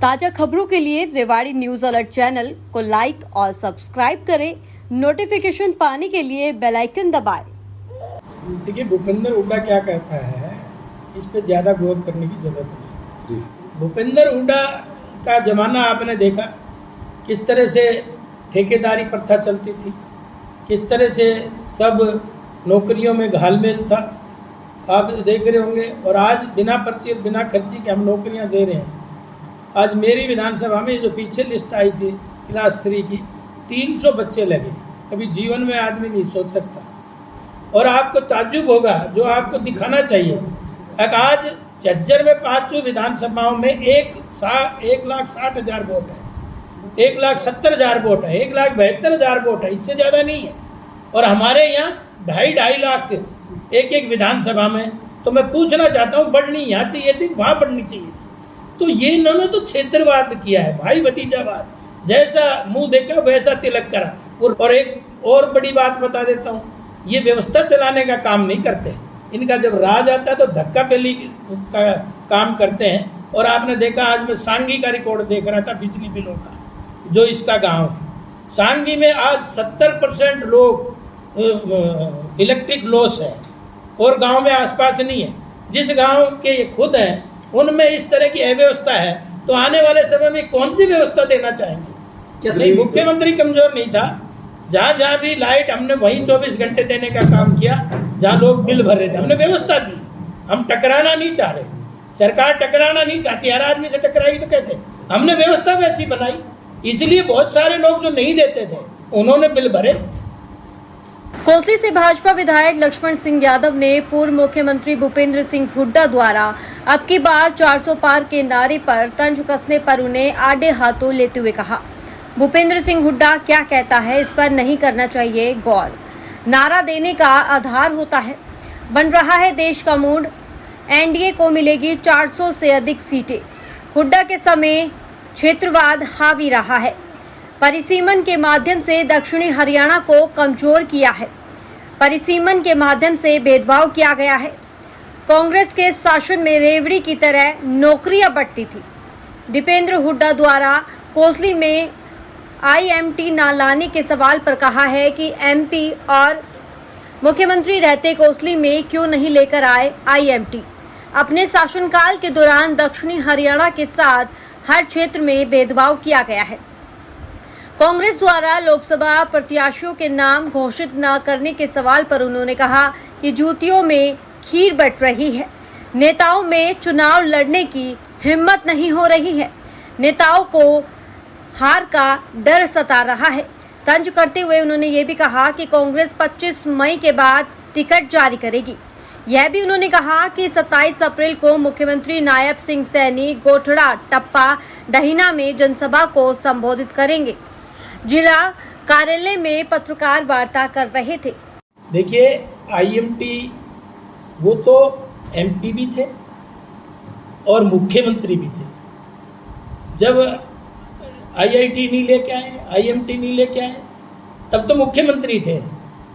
ताजा खबरों के लिए रेवाड़ी न्यूज अलर्ट चैनल को लाइक और सब्सक्राइब करें। नोटिफिकेशन पाने के लिए बेल आइकन दबाएं। देखिए, भूपेंद्र हुड्डा क्या कहता है, इस पे ज़्यादा गौर करने की जरूरत नहीं जी। भूपेंद्र हुड्डा का ज़माना आपने देखा, किस तरह से ठेकेदारी प्रथा चलती थी, किस तरह से सब नौकरियों में घालमेल था, आप देख रहे होंगे। और आज बिना पर्ची बिना खर्ची के हम नौकरियां दे रहे हैं। आज मेरी विधानसभा में जो पीछे लिस्ट आई थी क्लास 3 की, 300 बच्चे लगे। कभी जीवन में आदमी नहीं सोच सकता। और आपको ताज्जुब होगा, जो आपको दिखाना चाहिए, आज झज्जर में 5 विधानसभाओं में 1,60,000 वोट है, 1,70,000 वोट है, 1,72,000 वोट है, इससे ज़्यादा नहीं है। और हमारे यहाँ 2.5 लाख एक विधानसभा में। तो मैं पूछना चाहता हूँ, बढ़नी यहाँ चाहिए थी, वहाँ बढ़नी चाहिए थी। तो ये इन्होंने तो क्षेत्रवाद किया है, भाई भतीजावाद, जैसा मुंह देखा वैसा तिलक करा। और एक और बड़ी बात बता देता हूँ, ये व्यवस्था चलाने का काम नहीं करते। इनका जब राज आता है तो धक्का पेली का काम करते हैं। और आपने देखा, आज मैं सांगी का रिकॉर्ड देख रहा था बिजली बिलों का, जो इसका गांव है। सांगी में आज 70% लोग इलेक्ट्रिक लॉस है, और गांव में आसपास नहीं है। जिस गांव के ये खुद हैं, उनमें इस तरह की अव्यवस्था है, तो आने वाले समय में कौन सी व्यवस्था देना चाहेंगे? क्या सही मुख्यमंत्री कमजोर नहीं था? जहाँ जहाँ भी लाइट, हमने वहीं 24 घंटे देने का काम किया। जहाँ लोग बिल भर रहे थे, हमने व्यवस्था दी। हम टकराना नहीं चाह रहे, सरकार टकराना नहीं चाहती। हर आदमी से टकराएगी तो कैसे? हमने व्यवस्था वैसी बनाई, इसलिए बहुत सारे लोग जो नहीं देते थे उन्होंने बिल भरे। कोसली से भाजपा विधायक लक्ष्मण सिंह यादव ने पूर्व मुख्यमंत्री भूपेंद्र सिंह हुड्डा द्वारा अब की बार 400 पार के नारे पर तंज कसने पर उन्हें आड़े हाथों लेते हुए कहा, भूपेंद्र सिंह हुड्डा क्या कहता है इस पर नहीं करना चाहिए गौर। नारा देने का आधार होता है, बन रहा है देश का मूड। एनडीए को मिलेगी 400 से अधिक सीटें। हुड्डा के समय क्षेत्रवाद हावी रहा है। परिसीमन के माध्यम से दक्षिणी हरियाणा को कमजोर किया है। परिसीमन के माध्यम से भेदभाव किया गया है। कांग्रेस के शासन में रेवड़ी की तरह नौकरियां बढ़ती थी। दीपेंद्र हुड्डा द्वारा कोसली में आईएमटी न लाने के सवाल पर कहा है कि एमपी और मुख्यमंत्री रहते कोसली में क्यों नहीं लेकर आए आईएमटी। अपने शासनकाल के दौरान दक्षिणी हरियाणा के साथ हर क्षेत्र में भेदभाव किया गया है। कांग्रेस द्वारा लोकसभा प्रत्याशियों के नाम घोषित न करने के सवाल पर उन्होंने कहा कि जूतियों में खीर बट रही है। नेताओं में चुनाव लड़ने की हिम्मत नहीं हो रही है। नेताओं को हार का डर सता रहा है। तंज करते हुए उन्होंने ये भी कहा कि कांग्रेस 25 मई के बाद टिकट जारी करेगी। यह भी उन्होंने कहा कि 27 अप्रैल को मुख्यमंत्री नायब सिंह सैनी गोठड़ा टप्पा डहीना में जनसभा को संबोधित करेंगे। जिला कार्यालय में पत्रकार वार्ता कर रहे थे। देखिए, आईएमटी वो तो एमपी भी थे और मुख्यमंत्री भी थे। जब आईआईटी नहीं लेके आए, आईएमटी नहीं लेके आए, तब तो मुख्यमंत्री थे।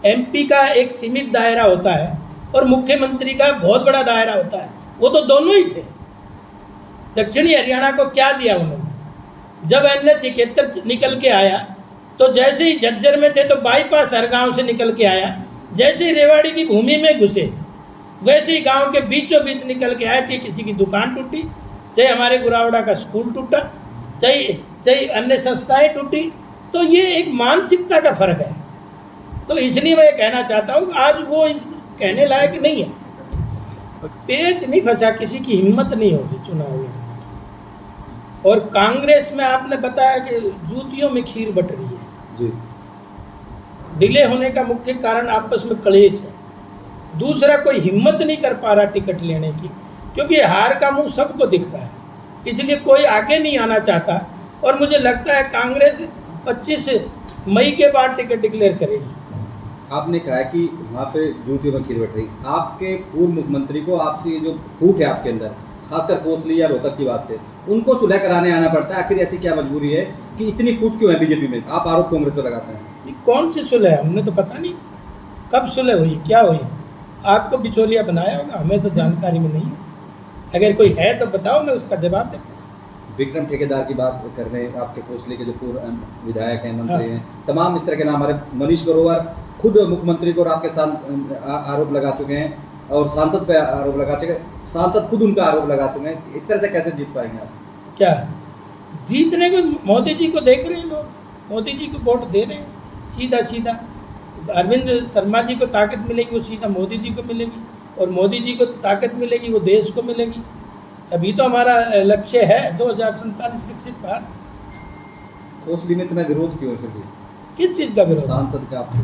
एमपी का एक सीमित दायरा होता है और मुख्यमंत्री का बहुत बड़ा दायरा होता है। वो तो दोनों ही थे। दक्षिणी हरियाणा को क्या दिया उन्होंने? जब NH-71 निकल के आया, तो जैसे ही झज्जर में थे तो बाईपास हर गांव से निकल के आया। जैसे ही रेवाड़ी की भूमि में घुसे, वैसे ही गांव के बीचों बीच निकल के आया। चाहे किसी की दुकान टूटी, चाहे हमारे गुरावड़ा का स्कूल टूटा, चाहे अन्य संस्थाएं टूटी। तो ये एक मानसिकता का फर्क है। तो इसलिए मैं कहना चाहता हूँ, आज वो इस कहने लायक नहीं है। पेच नहीं फंसा, किसी की हिम्मत नहीं होगी चुनाव में। और कांग्रेस में आपने बताया कि जूतियों में खीर बट रही है जी। डिले होने का मुख्य कारण आपस में कलेश है। दूसरा, कोई हिम्मत नहीं कर पा रहा टिकट लेने की, क्योंकि हार का मुंह सबको दिख रहा है। इसलिए कोई आगे नहीं आना चाहता। और मुझे लगता है कांग्रेस 25 मई के बाद टिकट डिक्लेयर करेगी। आपने कहा कि वहाँ पे जूतियों में खीर बट रही, आपके पूर्व मुख्यमंत्री को आपसे ये जो फूट है आपके अंदर, खासकर कोसली या रोहतक की बात है, उनको सुलह कराने आना पड़ता है। आखिर ऐसी क्या मजबूरी है कि इतनी फूट क्यों है बीजेपी में? आप आरोप कांग्रेस पर लगाते हैं। कौन सी सुलह? हमने तो पता नहीं कब सुलह हुई, क्या हुई। आपको बिचौलिया बनाया होगा, हमें तो जानकारी में नहीं है। अगर कोई है तो बताओ, मैं उसका जवाब देता हूँ। विक्रम ठेकेदार की बात कर रहे हैं, आपके कोसली के जो पूर्व विधायक हैं, मंत्री हैं, तमाम इस तरह के नाम, हमारे मनीष ग्रोवर खुद मुख्यमंत्री को आपके साथ आरोप लगा चुके हैं और सांसद पे आरोप लगा चुके हैं, सांसद खुद उनका आरोप लगा चुके हैं। इस तरह से कैसे जीत पाएंगे आप? क्या जीतने को मोदी जी को देख रहे हैं लोग, मोदी जी को वोट दे रहे हैं सीधा सीधा। अरविंद शर्मा जी को ताकत मिलेगी वो सीधा मोदी जी को मिलेगी, और मोदी जी को ताकत मिलेगी वो देश को मिलेगी। तभी तो हमारा लक्ष्य है 2047 विकसित भारत। कोसली में इतना विरोध क्यों है फिर भी? किस चीज़ का विरोध? सांसद का आपके